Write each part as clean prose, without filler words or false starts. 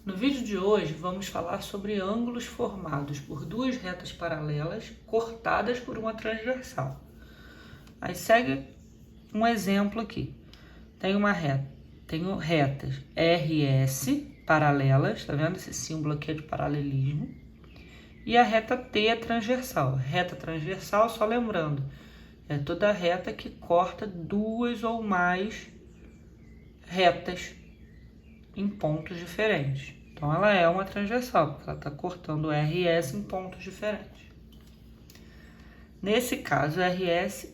No vídeo de hoje vamos falar sobre ângulos formados por duas retas paralelas cortadas por uma transversal. Aí segue um exemplo aqui. Tenho retas RS paralelas, tá vendo? Esse símbolo aqui é de paralelismo. E a reta T é transversal. Reta transversal, só lembrando, é toda reta que corta duas ou mais retas em pontos diferentes. Então, ela é uma transversal, porque ela está cortando o RS em pontos diferentes. Nesse caso, RS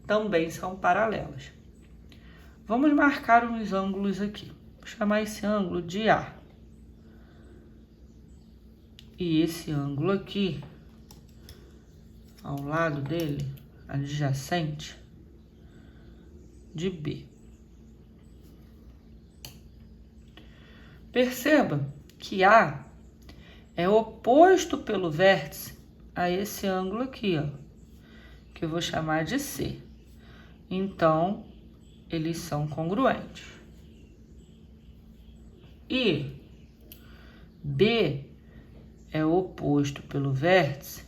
também são paralelas. Vamos marcar uns ângulos aqui. Vou chamar esse ângulo de A. E esse ângulo aqui, ao lado dele, adjacente, de B. Perceba que A é oposto pelo vértice a esse ângulo aqui, ó, que eu vou chamar de C. Então, eles são congruentes. E B é oposto pelo vértice,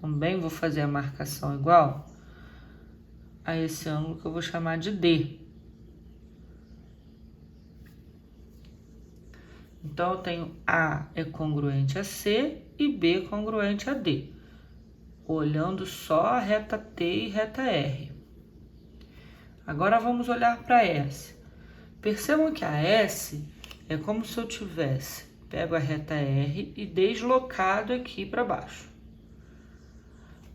também vou fazer a marcação igual a esse ângulo que eu vou chamar de D. Então, eu tenho A é congruente a C e B congruente a D, olhando só a reta T e reta R. Agora, vamos olhar para S. Percebam que a S é como se eu pego a reta R e deslocado aqui para baixo.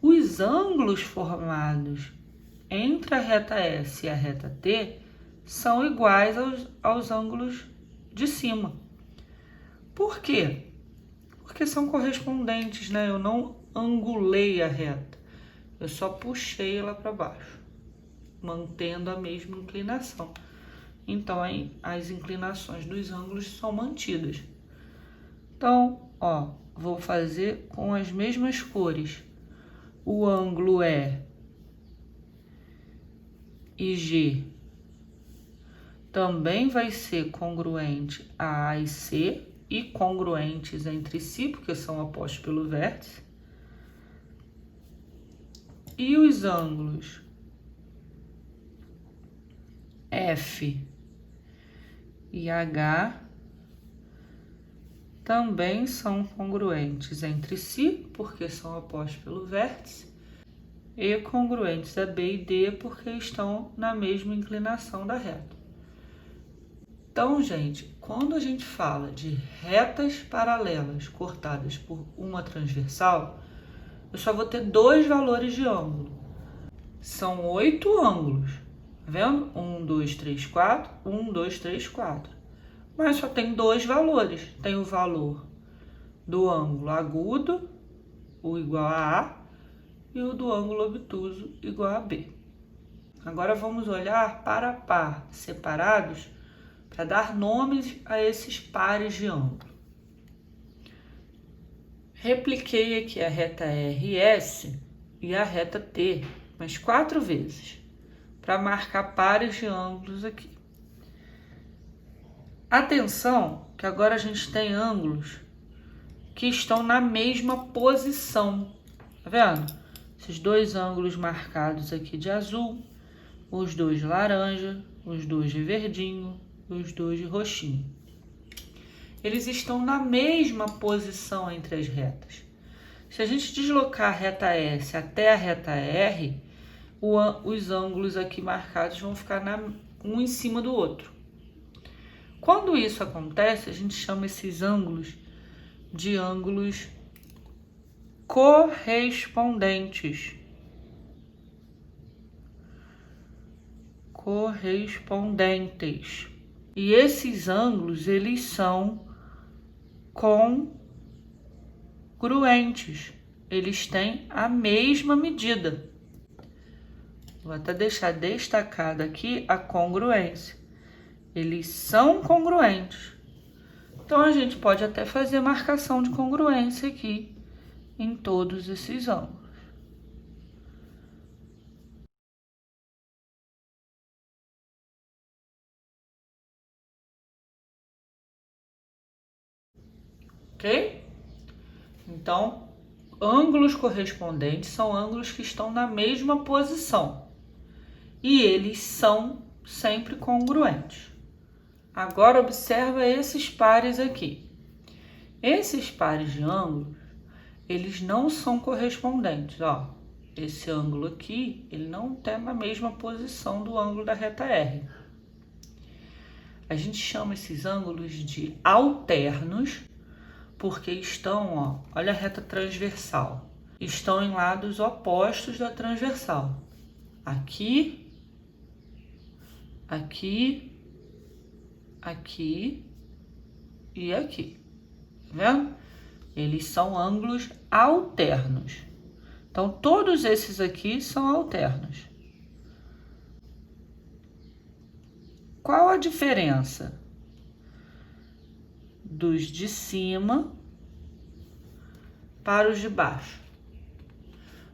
Os ângulos formados entre a reta S e a reta T são iguais aos ângulos de cima. Por quê? Porque são correspondentes, né? Eu não angulei a reta, eu só puxei ela para baixo, mantendo a mesma inclinação. Então, as inclinações dos ângulos são mantidas. Então, ó, vou fazer com as mesmas cores. O ângulo EG também vai ser congruente a A e C e congruentes entre si, porque são opostos pelo vértice. E os ângulos F e H também são congruentes entre si, porque são opostos pelo vértice, e congruentes a B e D, porque estão na mesma inclinação da reta. Então, gente, quando a gente fala de retas paralelas cortadas por uma transversal, eu só vou ter dois valores de ângulo. São 8 ângulos, tá vendo? 1, 2, 3, 4, 1, 2, 3, 4. Mas só tem dois valores. Tem o valor do ângulo agudo, o igual a A, e o do ângulo obtuso, igual a B. Agora vamos olhar par a par, separados, para dar nomes a esses pares de ângulo. Repliquei aqui a reta RS e a reta T, mas 4 vezes, para marcar pares de ângulos aqui. Atenção que agora a gente tem ângulos que estão na mesma posição, tá vendo? Esses dois ângulos marcados aqui de azul, os dois de laranja, os dois de verdinho, os dois de roxinho. Eles estão na mesma posição entre as retas. Se a gente deslocar a reta S até a reta R, os ângulos aqui marcados vão ficar um em cima do outro. Quando isso acontece, a gente chama esses ângulos de ângulos correspondentes. E esses ângulos, eles são congruentes. Eles têm a mesma medida. Vou até deixar destacado aqui a congruência. Eles são congruentes. Então, a gente pode até fazer marcação de congruência aqui em todos esses ângulos. ok? Então, ângulos correspondentes são ângulos que estão na mesma posição e eles são sempre congruentes. Agora observa esses pares aqui. Esses pares de ângulos, eles não são correspondentes, ó. Esse ângulo aqui, ele não está na mesma posição do ângulo da reta R. A gente chama esses ângulos de alternos, porque estão, ó, olha a reta transversal, estão em lados opostos da transversal. Aqui, aqui, aqui e aqui. Tá vendo? Eles são ângulos alternos. Então, todos esses aqui são alternos. Qual a diferença dos de cima para os de baixo?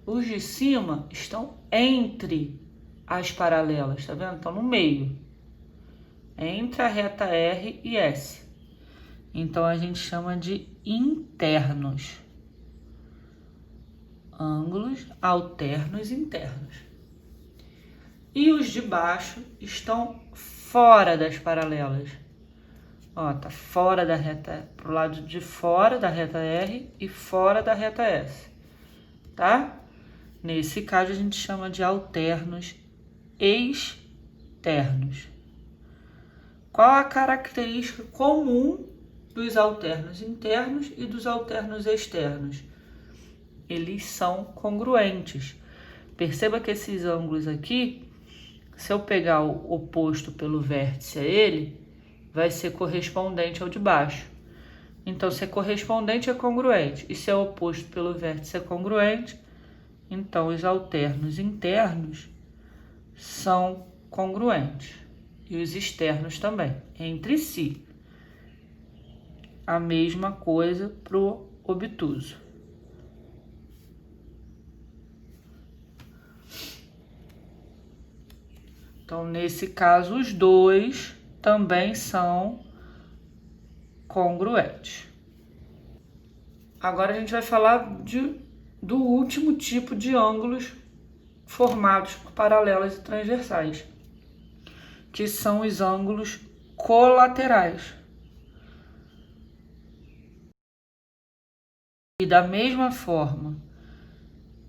Os de cima estão entre as paralelas, tá vendo? Estão no meio, entre a reta R e S. Então, a gente chama de internos. Ângulos alternos internos. E os de baixo estão fora das paralelas. Ó, tá fora da reta, pro lado de fora da reta R e fora da reta S, tá? Nesse caso, a gente chama de alternos externos. Qual a característica comum dos alternos internos e dos alternos externos? Eles são congruentes. Perceba que esses ângulos aqui, se eu pegar o oposto pelo vértice a ele, vai ser correspondente ao de baixo. Então, se é correspondente, é congruente. E se é oposto pelo vértice, é congruente. Então, os alternos internos são congruentes. E os externos também, entre si. A mesma coisa para o obtuso. Então, nesse caso, os dois também são congruentes. Agora a gente vai falar do último tipo de ângulos formados por paralelas e transversais, que são os ângulos colaterais. E da mesma forma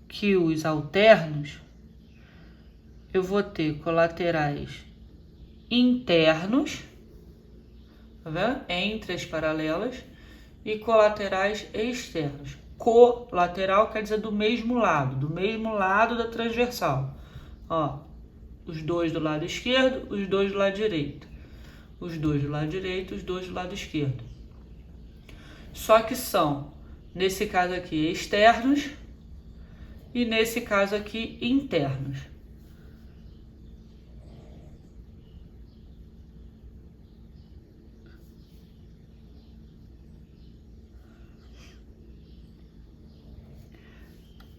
que os alternos, eu vou ter colaterais internos, tá vendo? Entre as paralelas, e colaterais externos. Colateral quer dizer do mesmo lado da transversal. Ó, os dois do lado esquerdo, os dois do lado direito. Os dois do lado direito, os dois do lado esquerdo. Só que são, nesse caso aqui, externos e nesse caso aqui, internos.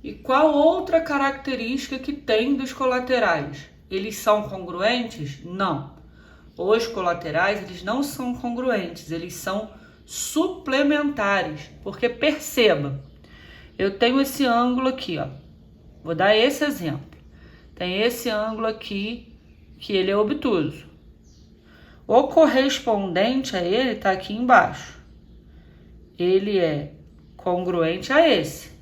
E qual outra característica que tem dos colaterais? Eles são congruentes? Não. Os colaterais, eles não são congruentes, eles são suplementares. Porque perceba, eu tenho esse ângulo aqui, ó. Vou dar esse exemplo. Tem esse ângulo aqui, que ele é obtuso. O correspondente a ele está aqui embaixo. Ele é congruente a esse.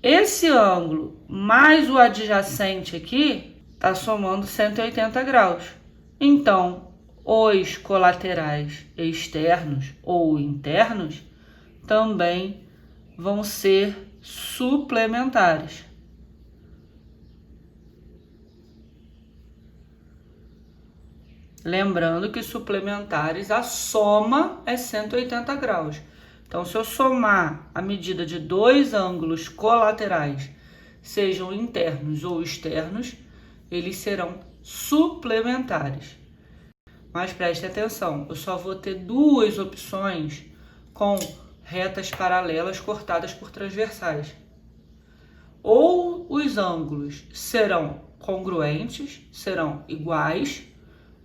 Esse ângulo mais o adjacente aqui está somando 180 graus. Então, os colaterais externos ou internos também vão ser suplementares. Lembrando que suplementares, a soma é 180 graus. Então, se eu somar a medida de dois ângulos colaterais, sejam internos ou externos, eles serão suplementares. Mas preste atenção, eu só vou ter duas opções com retas paralelas cortadas por transversais. Ou os ângulos serão congruentes, serão iguais,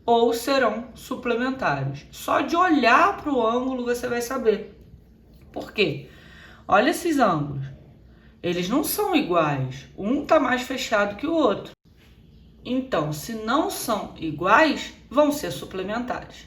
ou serão suplementares. Só de olhar para o ângulo você vai saber. Por quê? Olha esses ângulos. Eles não são iguais. Um está mais fechado que o outro. Então, se não são iguais, vão ser suplementares.